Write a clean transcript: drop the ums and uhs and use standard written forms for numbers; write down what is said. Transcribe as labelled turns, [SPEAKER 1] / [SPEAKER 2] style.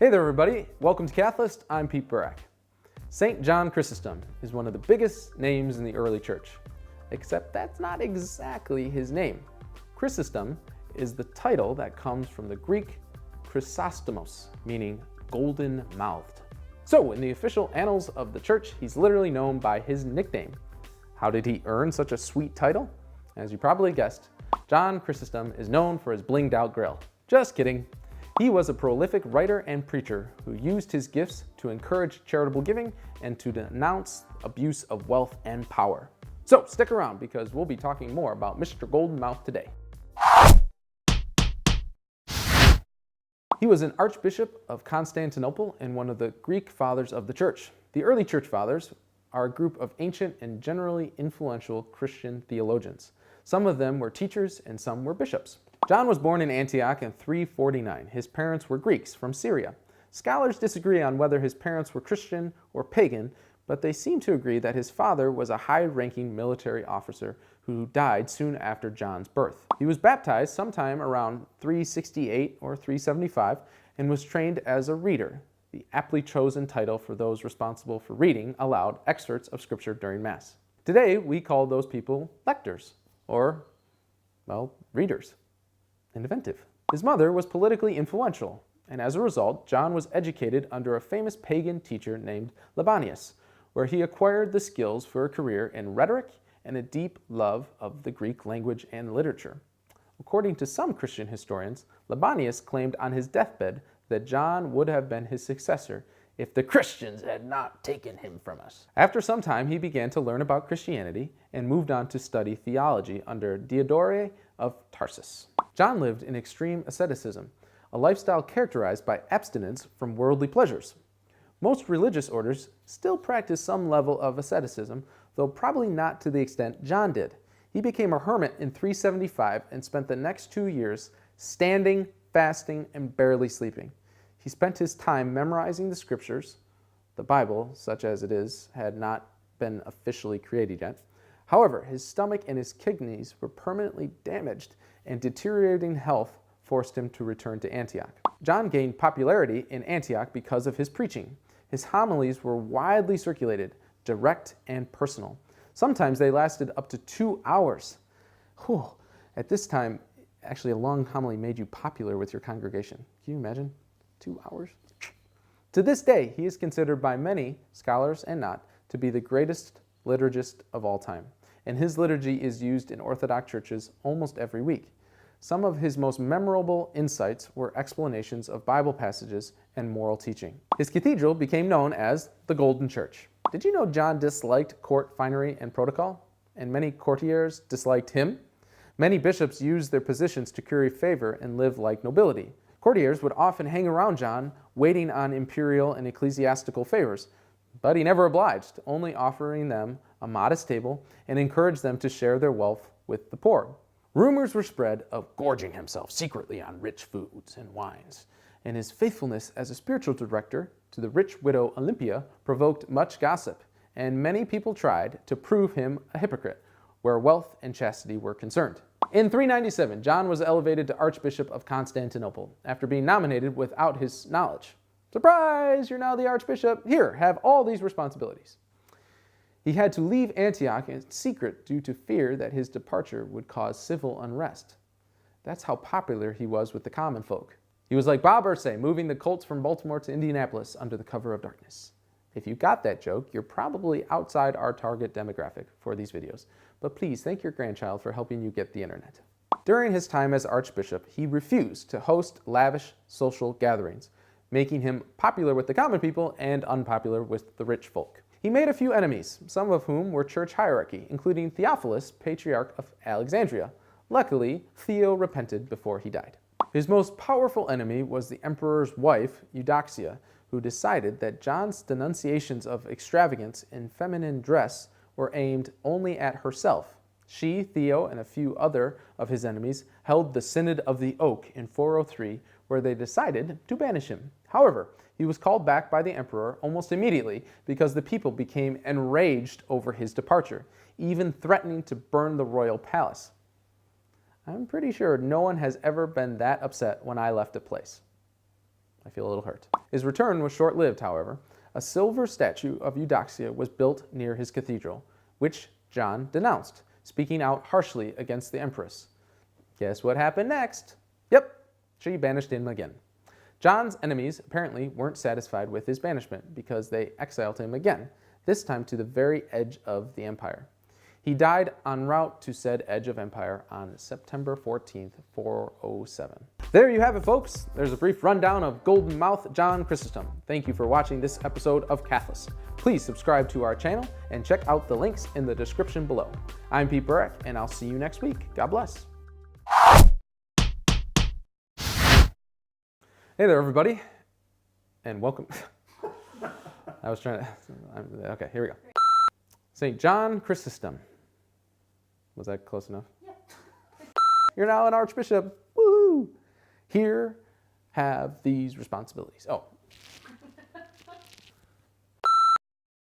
[SPEAKER 1] Hey there everybody, welcome to Cathlist, I'm Burak. St. John Chrysostom is one of the biggest names in the early church, except that's not exactly his name. Chrysostom is the title that comes from the Greek Chrysostomos, meaning golden-mouthed. So in the official annals of the church, he's literally known by his nickname. How did he earn such a sweet title? As you probably guessed, John Chrysostom is known for his blinged out grill. Just kidding. He was a prolific writer and preacher who used his gifts to encourage charitable giving and to denounce abuse of wealth and power. So stick around because we'll be talking more about Mr. Goldenmouth today. He was an archbishop of Constantinople and one of the Greek fathers of the church. The early church fathers are a group of ancient and generally influential Christian theologians. Some of them were teachers and some were bishops. John was born in Antioch in 349. His parents were Greeks from Syria. Scholars disagree on whether his parents were Christian or pagan, but they seem to agree that his father was a high-ranking military officer who died soon after John's birth. He was baptized sometime around 368 or 375 and was trained as a reader, the aptly chosen title for those responsible for reading aloud excerpts of Scripture during Mass. Today, we call those people lectors, or, well, readers. Inventive. His mother was politically influential, and as a result, John was educated under a famous pagan teacher named Libanius, where he acquired the skills for a career in rhetoric and a deep love of the Greek language and literature. According to some Christian historians, Libanius claimed on his deathbed that John would have been his successor if the Christians had not taken him from us. After some time, he began to learn about Christianity and moved on to study theology under Diodore of Tarsus. John lived in extreme asceticism, a lifestyle characterized by abstinence from worldly pleasures. Most religious orders still practice some level of asceticism, though probably not to the extent John did. He became a hermit in 375 and spent the next 2 years standing, fasting, and barely sleeping. He spent his time memorizing the scriptures. The Bible, such as it is, had not been officially created yet. However, his stomach and his kidneys were permanently damaged, and deteriorating health forced him to return to Antioch. John gained popularity in Antioch because of his preaching. His homilies were widely circulated, direct and personal. Sometimes they lasted up to 2 hours. Whew. At this time, actually a long homily made you popular with your congregation. Can you imagine? 2 hours? To this day, he is considered by many, scholars and not, to be the greatest liturgist of all time, and his liturgy is used in Orthodox churches almost every week. Some of his most memorable insights were explanations of Bible passages and moral teaching. His cathedral became known as the Golden Church. Did you know John disliked court finery and protocol? And many courtiers disliked him? Many bishops used their positions to curry favor and live like nobility. Courtiers would often hang around John, waiting on imperial and ecclesiastical favors, but he never obliged, only offering them a modest table and encouraged them to share their wealth with the poor. Rumors were spread of gorging himself secretly on rich foods and wines, and his faithfulness as a spiritual director to the rich widow Olympia provoked much gossip, and many people tried to prove him a hypocrite where wealth and chastity were concerned. In 397, John was elevated to Archbishop of Constantinople after being nominated without his knowledge. Surprise! You're now the Archbishop. Here, have all these responsibilities. He had to leave Antioch in secret due to fear that his departure would cause civil unrest. That's how popular he was with the common folk. He was like Bob Irsay, moving the Colts from Baltimore to Indianapolis under the cover of darkness. If you got that joke, you're probably outside our target demographic for these videos, but please thank your grandchild for helping you get the internet. During his time as Archbishop, he refused to host lavish social gatherings, making him popular with the common people and unpopular with the rich folk. He made a few enemies, some of whom were church hierarchy, including Theophilus, Patriarch of Alexandria. Luckily, Theo repented before he died. His most powerful enemy was the emperor's wife, Eudoxia, who decided that John's denunciations of extravagance in feminine dress were aimed only at herself. She, Theo, and a few other of his enemies held the Synod of the Oak in 403, where they decided to banish him. However, he was called back by the emperor almost immediately because the people became enraged over his departure, even threatening to burn the royal palace. I'm pretty sure no one has ever been that upset when I left a place. I feel a little hurt. His return was short-lived, however. A silver statue of Eudoxia was built near his cathedral, which John denounced, speaking out harshly against the empress. Guess what happened next? Yep, she banished him again. John's enemies apparently weren't satisfied with his banishment because they exiled him again, this time to the very edge of the empire. He died en route to said edge of empire on September 14th, 407. There you have it, folks. There's a brief rundown of Golden Mouth John Chrysostom. Thank you for watching this episode of Cathlist. Please subscribe to our channel and check out the links in the description below. I'm Pete Burak, and I'll see you next week. God bless. Hey there, everybody, and welcome. I was trying to, okay, here we go. St. John Chrysostom. Was that close enough? Yeah. You're now an archbishop. Woo! Here have these responsibilities. Oh,